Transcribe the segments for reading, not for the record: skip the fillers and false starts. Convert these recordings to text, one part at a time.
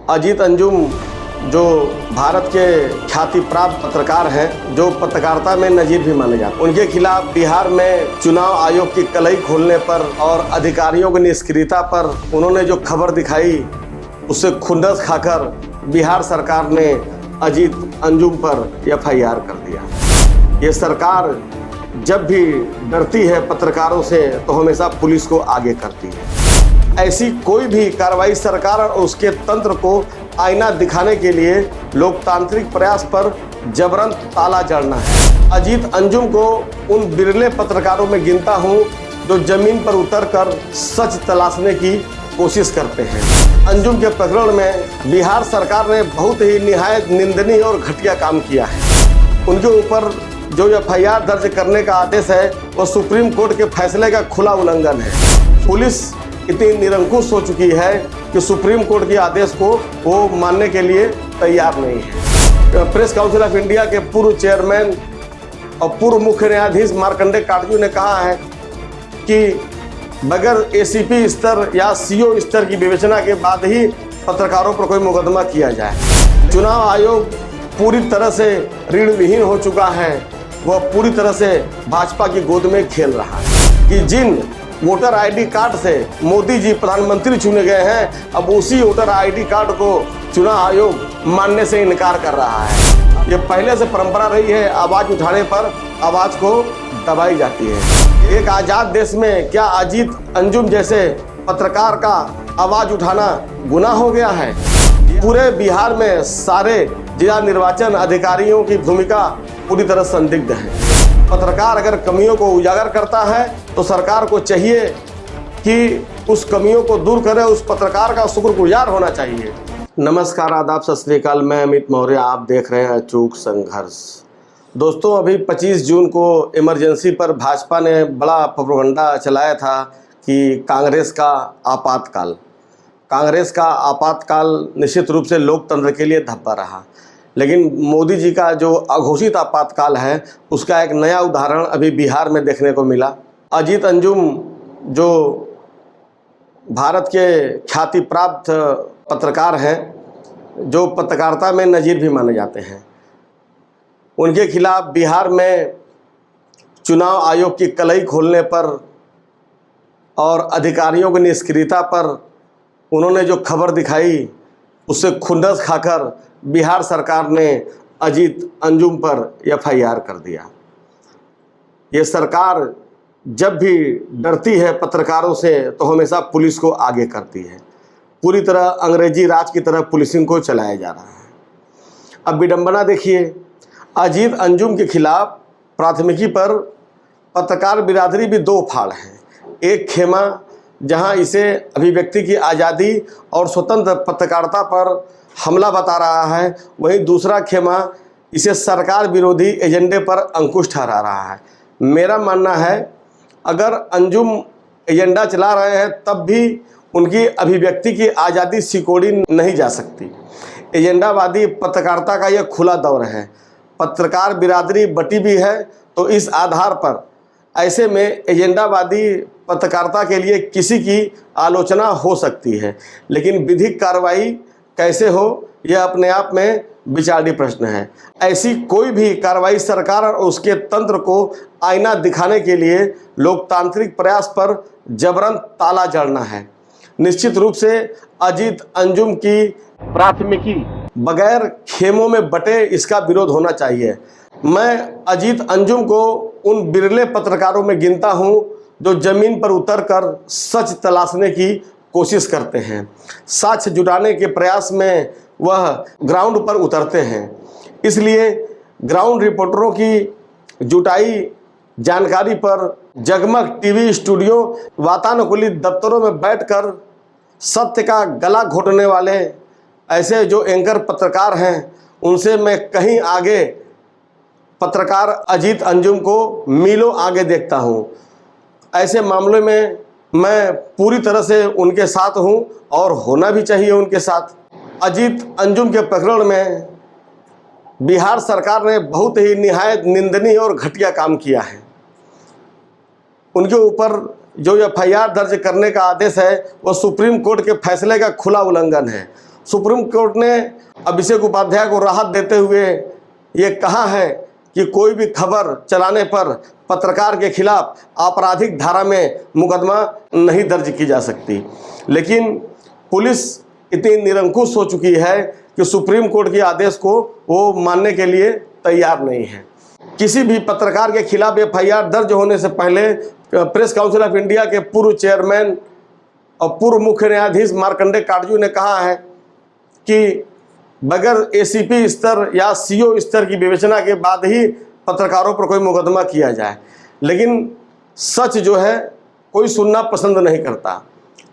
अजीत अंजुम जो भारत के ख्याति प्राप्त पत्रकार हैं, जो पत्रकारिता में नजीर भी माने जाते हैं, उनके खिलाफ बिहार में चुनाव आयोग की कलई खोलने पर और अधिकारियों की निष्क्रियता पर उन्होंने जो खबर दिखाई, उससे खुंदस खाकर बिहार सरकार ने अजीत अंजुम पर FIR कर दिया। ये सरकार जब भी डरती है पत्रकारों से तो हमेशा पुलिस को आगे करती है। ऐसी कोई भी कार्रवाई सरकार और उसके तंत्र को आईना दिखाने के लिए लोकतांत्रिक प्रयास पर जबरन ताला जड़ना है। अजीत अंजुम को उन बिरले पत्रकारों में गिनता हूं जो जमीन पर उतरकर सच तलाशने की कोशिश करते हैं। अंजुम के प्रकरण में बिहार सरकार ने बहुत ही निहायत निंदनीय और घटिया काम किया है। उनके ऊपर जो FIR दर्ज करने का आदेश है वो सुप्रीम कोर्ट के फैसले का खुला उल्लंघन है। पुलिस इतनी निरंकुश हो चुकी है कि सुप्रीम कोर्ट के आदेश को वो मानने के लिए तैयार नहीं है। प्रेस काउंसिल ऑफ इंडिया के पूर्व चेयरमैन और पूर्व मुख्य न्यायाधीश मार्कंडेय काटजू ने कहा है कि बगैर ACP स्तर या CO स्तर की विवेचना के बाद ही पत्रकारों पर कोई मुकदमा किया जाए। चुनाव आयोग पूरी तरह से ऋण विहीन हो चुका है। वह पूरी तरह से भाजपा की गोद में खेल रहा है कि जिन वोटर ID कार्ड से मोदी जी प्रधानमंत्री चुने गए हैं, अब उसी वोटर ID कार्ड को चुनाव आयोग मानने से इनकार कर रहा है। ये पहले से परंपरा रही है, आवाज़ उठाने पर आवाज़ को दबाई जाती है। एक आज़ाद देश में क्या अजीत अंजुम जैसे पत्रकार का आवाज़ उठाना गुनाह हो गया है? पूरे बिहार में सारे जिला निर्वाचन अधिकारियों की भूमिका पूरी तरह संदिग्ध है। पत्रकार अगर कमियों को उजागर करता है तो सरकार को चाहिए कि उस कमियों को दूर करे, उस पत्रकार का शुक्रगुजार होना चाहिए। नमस्कार, आदाब, सत श्री अकाल। मैं अमित मौर्य, आप देख रहे हैं अचूक संघर्ष। दोस्तों, अभी 25 जून को इमरजेंसी पर भाजपा ने बड़ा प्रोपगंडा चलाया था कि कांग्रेस का आपातकाल। कांग्रेस का आपातकाल निश्चित रूप से लोकतंत्र के लिए धब्बा रहा, लेकिन मोदी जी का जो अघोषित आपातकाल है उसका एक नया उदाहरण अभी बिहार में देखने को मिला। अजीत अंजुम जो भारत के ख्याति प्राप्त पत्रकार हैं, जो पत्रकारिता में नजीर भी माने जाते हैं, उनके खिलाफ बिहार में चुनाव आयोग की कलई खोलने पर और अधिकारियों की निष्क्रियता पर उन्होंने जो खबर दिखाई, उससे खुंदस खाकर बिहार सरकार ने अजीत अंजुम पर FIR कर दिया। ये सरकार जब भी डरती है पत्रकारों से तो हमेशा पुलिस को आगे करती है। पूरी तरह अंग्रेजी राज की तरह पुलिसिंग को चलाया जा रहा है। अब विडंबना देखिए, अजीत अंजुम के खिलाफ प्राथमिकी पर पत्रकार बिरादरी भी दो फाड़ है। एक खेमा जहां इसे अभिव्यक्ति की आज़ादी और स्वतंत्र पत्रकारिता पर हमला बता रहा है, वहीं दूसरा खेमा इसे सरकार विरोधी एजेंडे पर अंकुश ठहरा रहा है। मेरा मानना है अगर अंजुम एजेंडा चला रहे हैं तब भी उनकी अभिव्यक्ति की आज़ादी सिकोड़ी नहीं जा सकती। एजेंडावादी पत्रकारिता का यह खुला दौर है। पत्रकार बिरादरी बटी भी है, तो इस आधार पर ऐसे में एजेंडावादी पत्रकारिता के लिए किसी की आलोचना हो सकती है, लेकिन विधिक कार्रवाई कैसे हो यह अपने आप में विचारणीय प्रश्न है। ऐसी कोई भी कार्रवाई सरकार और उसके तंत्र को आईना दिखाने के लिए लोकतांत्रिक प्रयास पर जबरन ताला जड़ना है। निश्चित रूप से अजीत अंजुम की प्राथमिकी बगैर खेमों में बटे इसका विरोध होना चाहिए। मैं अजीत अंजुम को उन बिरले पत्रकारों में गिनता हूं जो जमीन पर उतरकर सच तलाशने की कोशिश करते हैं। साक्ष्य जुटाने के प्रयास में वह ग्राउंड पर उतरते हैं। इसलिए ग्राउंड रिपोर्टरों की जुटाई जानकारी पर जगमग TV स्टूडियो, वातानुकूलित दफ्तरों में बैठकर सत्य का गला घोटने वाले ऐसे जो एंकर पत्रकार हैं, उनसे मैं कहीं आगे पत्रकार अजीत अंजुम को मीलों आगे देखता हूं। ऐसे मामलों में मैं पूरी तरह से उनके साथ हूं और होना भी चाहिए उनके साथ। अजीत अंजुम के प्रकरण में बिहार सरकार ने बहुत ही निहायत निंदनीय और घटिया काम किया है। उनके ऊपर जो FIR दर्ज करने का आदेश है वो सुप्रीम कोर्ट के फैसले का खुला उल्लंघन है। सुप्रीम कोर्ट ने अभिषेक उपाध्याय को राहत देते हुए ये कहा है कि कोई भी खबर चलाने पर पत्रकार के खिलाफ आपराधिक धारा में मुकदमा नहीं दर्ज की जा सकती। लेकिन पुलिस इतनी निरंकुश हो चुकी है कि सुप्रीम कोर्ट के आदेश को वो मानने के लिए तैयार नहीं है। किसी भी पत्रकार के खिलाफ एफआईआर दर्ज होने से पहले प्रेस काउंसिल ऑफ इंडिया के पूर्व चेयरमैन और पूर्व मुख्य न्यायाधीश मार्कंडेय काटजू ने कहा है कि बगैर एसीपी स्तर या सीओ स्तर की विवेचना के बाद ही पत्रकारों पर कोई मुकदमा किया जाए। लेकिन सच जो है कोई सुनना पसंद नहीं करता।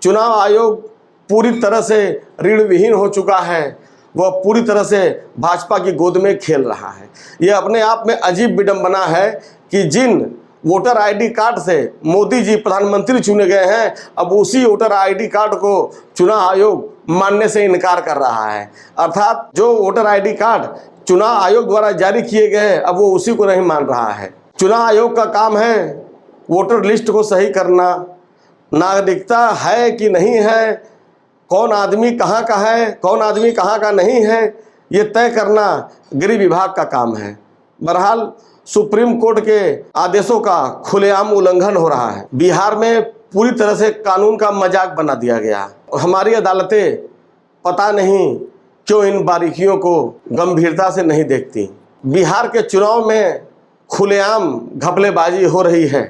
चुनाव आयोग पूरी तरह से ऋण विहीन हो चुका है, वह पूरी तरह से भाजपा की गोद में खेल रहा है। यह अपने आप में अजीब विडंबना है कि जिन वोटर आईडी कार्ड से मोदी जी प्रधानमंत्री चुने गए हैं, अब उसी वोटर आईडी कार्ड को चुनाव आयोग मानने से इनकार कर रहा है। अर्थात जो वोटर आईडी कार्ड चुनाव आयोग द्वारा जारी किए गए हैं, अब वो उसी को नहीं मान रहा है। चुनाव आयोग का काम है वोटर लिस्ट को सही करना, नागरिकता है कि नहीं है, कौन आदमी कहाँ का है, कौन आदमी कहाँ का नहीं है, ये तय करना गृह विभाग का काम है। बहरहाल सुप्रीम कोर्ट के आदेशों का खुलेआम उल्लंघन हो रहा है। बिहार में पूरी तरह से कानून का मजाक बना दिया गया। हमारी अदालतें पता नहीं क्यों इन बारीकियों को गंभीरता से नहीं देखती। बिहार के चुनाव में खुलेआम घपलेबाजी हो रही है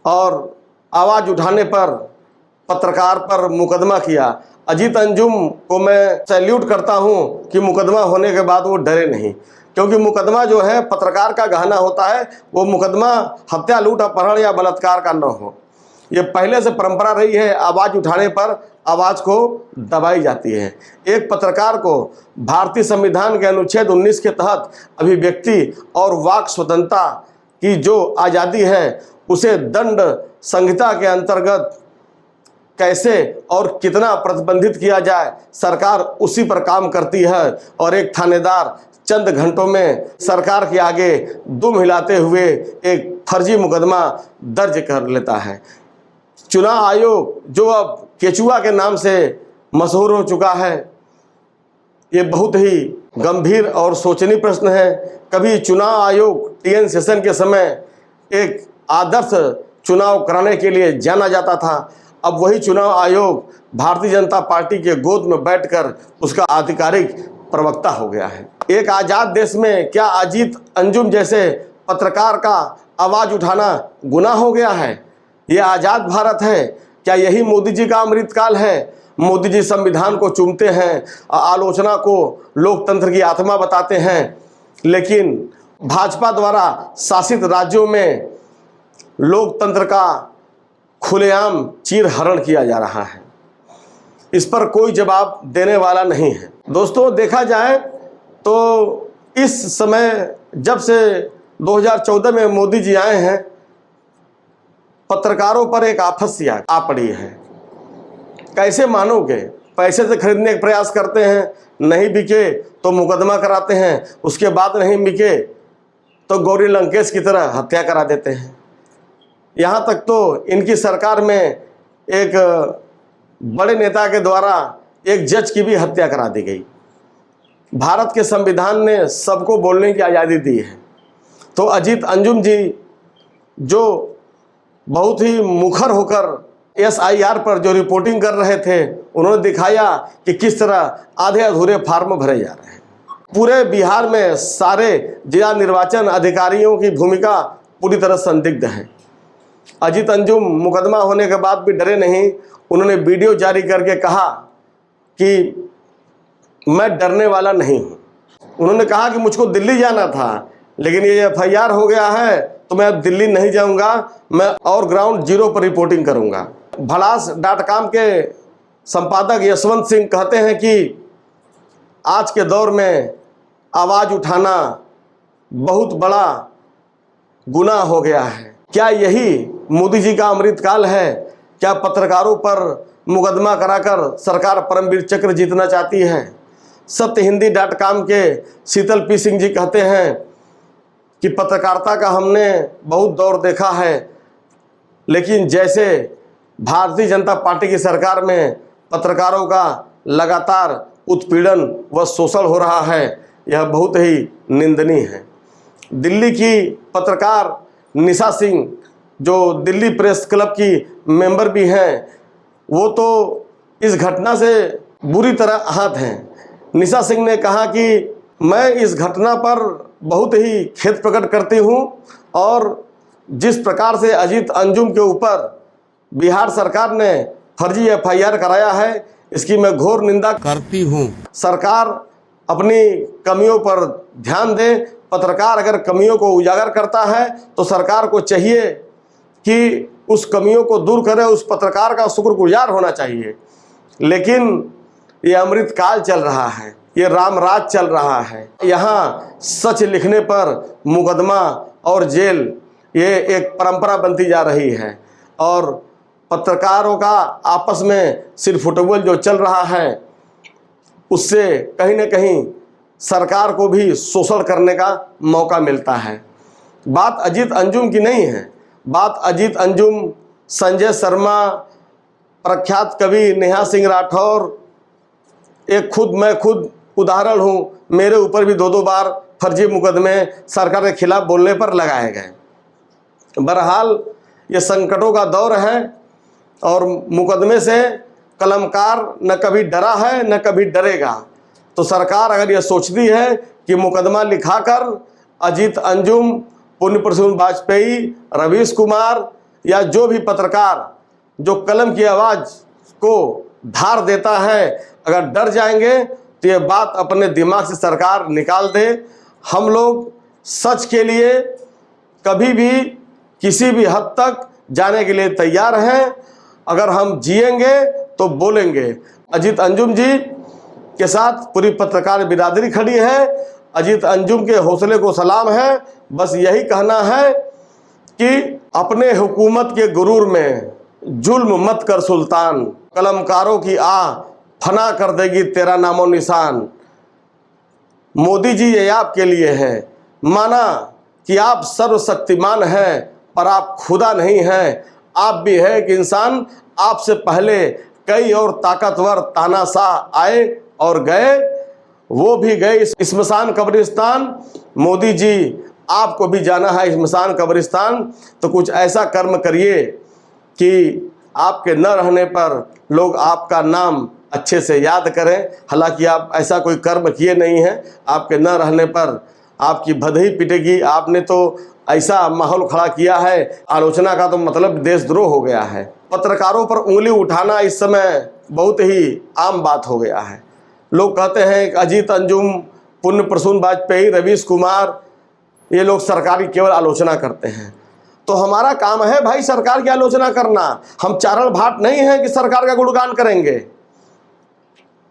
और आवाज़ उठाने पर पत्रकार पर मुकदमा किया। अजीत अंजुम को मैं सैल्यूट करता हूं कि मुकदमा होने के बाद वो डरे नहीं, क्योंकि मुकदमा जो है पत्रकार का गहना होता है। वो मुकदमा हत्या, लूट, अपहरण या बलात्कार का न हो। ये पहले से परंपरा रही है, आवाज़ उठाने पर आवाज़ को दबाई जाती है। एक पत्रकार को भारतीय संविधान के अनुच्छेद 19 के तहत अभिव्यक्ति और वाक स्वतंत्रता की जो आज़ादी है, उसे दंड संहिता के अंतर्गत कैसे और कितना प्रतिबंधित किया जाए, सरकार उसी पर काम करती है। और एक थानेदार चंद घंटों में सरकार के आगे दुम हिलाते हुए एक फर्जी मुकदमा दर्ज कर लेता है। चुनाव आयोग जो अब केचुआ के नाम से मशहूर हो चुका है, ये बहुत ही गंभीर और सोचनीय प्रश्न है। कभी चुनाव आयोग टीएन सेशन के समय एक आदर्श चुनाव कराने के लिए जाना जाता था, अब वही चुनाव आयोग भारतीय जनता पार्टी के गोद में बैठकर उसका आधिकारिक प्रवक्ता हो गया है। एक आज़ाद देश में क्या अजीत अंजुम जैसे पत्रकार का आवाज़ उठाना गुनाह हो गया है? ये आज़ाद भारत है? क्या यही मोदी जी का अमृतकाल है? मोदी जी संविधान को चूमते हैं, आलोचना को लोकतंत्र की आत्मा बताते हैं, लेकिन भाजपा द्वारा शासित राज्यों में लोकतंत्र का खुलेआम चीरहरण किया जा रहा है। इस पर कोई जवाब देने वाला नहीं है। दोस्तों, देखा जाए तो इस समय जब से 2014 में मोदी जी आए हैं, पत्रकारों पर एक आफत सी आ पड़ी है। कैसे मानोगे? पैसे से खरीदने का प्रयास करते हैं, नहीं बिके तो मुकदमा कराते हैं, उसके बाद नहीं बिके तो गौरी लंकेश की तरह हत्या करा देते हैं। यहाँ तक तो इनकी सरकार में एक बड़े नेता के द्वारा एक जज की भी हत्या करा दी गई। भारत के संविधान ने सबको बोलने की आज़ादी दी है। तो अजीत अंजुम जी जो बहुत ही मुखर होकर एसआईआर पर जो रिपोर्टिंग कर रहे थे, उन्होंने दिखाया कि किस तरह आधे अधूरे फार्म भरे जा रहे हैं। पूरे बिहार में सारे जिला निर्वाचन अधिकारियों की भूमिका पूरी तरह संदिग्ध है। अजीत अंजुम मुकदमा होने के बाद भी डरे नहीं। उन्होंने वीडियो जारी करके कहा कि मैं डरने वाला नहीं हूँ। उन्होंने कहा कि मुझको दिल्ली जाना था, लेकिन ये एफआईआर हो गया है तो मैं अब दिल्ली नहीं जाऊँगा, मैं और ग्राउंड जीरो पर रिपोर्टिंग करूँगा। भड़ास.com के संपादक यशवंत सिंह कहते हैं कि आज के दौर में आवाज़ उठाना बहुत बड़ा गुनाह हो गया है। क्या यही मोदी जी का अमृतकाल है? क्या पत्रकारों पर मुकदमा कराकर सरकार परमवीर चक्र जीतना चाहती है? सत्यहिंदी.com के शीतल पी सिंह जी कहते हैं कि पत्रकारिता का हमने बहुत दौर देखा है, लेकिन जैसे भारतीय जनता पार्टी की सरकार में पत्रकारों का लगातार उत्पीड़न व शोषण हो रहा है, यह बहुत ही निंदनीय है। दिल्ली की पत्रकार निशा सिंह, जो दिल्ली प्रेस क्लब की मेंबर भी हैं, वो तो इस घटना से बुरी तरह आहत हैं। निशा सिंह ने कहा कि मैं इस घटना पर बहुत ही खेद प्रकट करती हूं और जिस प्रकार से अजीत अंजुम के ऊपर बिहार सरकार ने फर्जी FIR कराया है, इसकी मैं घोर निंदा करती हूं। सरकार अपनी कमियों पर ध्यान दे। पत्रकार अगर कमियों को उजागर करता है तो सरकार को चाहिए कि उस कमियों को दूर करे, उस पत्रकार का शुक्रगुजार होना चाहिए। लेकिन ये अमृतकाल चल रहा है, ये रामराज चल रहा है। यहाँ सच लिखने पर मुकदमा और जेल ये एक परंपरा बनती जा रही है और पत्रकारों का आपस में सिर फुटबॉल जो चल रहा है, उससे कहीं न कहीं सरकार को भी शोषण करने का मौका मिलता है। बात अजीत अंजुम की नहीं है, बात अजीत अंजुम, संजय शर्मा, प्रख्यात कवि नेहा सिंह राठौर, मैं खुद उदाहरण हूँ। मेरे ऊपर भी 2-2 बार फर्जी मुकदमे सरकार के खिलाफ बोलने पर लगाए गए। बहरहाल ये संकटों का दौर है और मुकदमे से कलमकार न कभी डरा है न कभी डरेगा। तो सरकार अगर ये सोचती है कि मुकदमा लिखाकर अजीत अंजुम, पुण्य प्रसून वाजपेयी, रवीश कुमार या जो भी पत्रकार जो कलम की आवाज़ को धार देता है, अगर डर जाएंगे तो ये बात अपने दिमाग से सरकार निकाल दे। हम लोग सच के लिए कभी भी किसी भी हद तक जाने के लिए तैयार हैं। अगर हम जिएंगे तो बोलेंगे। अजीत अंजुम जी के साथ पूरी पत्रकार बिरादरी खड़ी है। अजीत अंजुम के हौसले को सलाम है। बस यही कहना है कि अपने हुकूमत के गुरूर में जुल्म मत कर सुल्तान, कलमकारों की फना कर देगी तेरा नामो निशान। मोदी जी ये आपके लिए है। माना कि आप सर्वशक्तिमान हैं पर आप खुदा नहीं हैं। आप भी है कि इंसान, आपसे पहले कई और ताकतवर तानाशाह आए और गए, वो भी गए स्मशान कब्रिस्तान। मोदी जी आपको भी जाना है स्मशान कब्रिस्तान, तो कुछ ऐसा कर्म करिए कि आपके न रहने पर लोग आपका नाम अच्छे से याद करें। हालांकि आप ऐसा कोई कर्म किए नहीं हैं, आपके न रहने पर आपकी भदही पिटेगी। आपने तो ऐसा माहौल खड़ा किया है, आलोचना का तो मतलब देशद्रोह हो गया है। पत्रकारों पर उंगली उठाना इस समय बहुत ही आम बात हो गया है। लोग कहते हैं कि अजीत अंजुम, पुण्य प्रसून वाजपेयी, रवीश कुमार, ये लोग सरकार की केवल आलोचना करते हैं। तो हमारा काम है भाई सरकार की आलोचना करना। हम चारण भाट नहीं हैं कि सरकार का गुणगान करेंगे।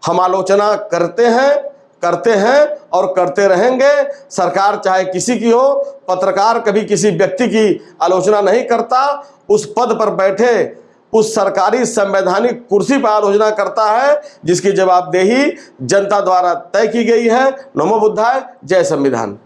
हम आलोचना करते हैं और करते रहेंगे। सरकार चाहे किसी की हो, पत्रकार कभी किसी व्यक्ति की आलोचना नहीं करता। उस पद पर बैठे उस सरकारी संवैधानिक कुर्सी पर आलोचना करता है जिसकी जवाबदेही जनता द्वारा तय की गई है। नमो बुद्धाय, जय संविधान।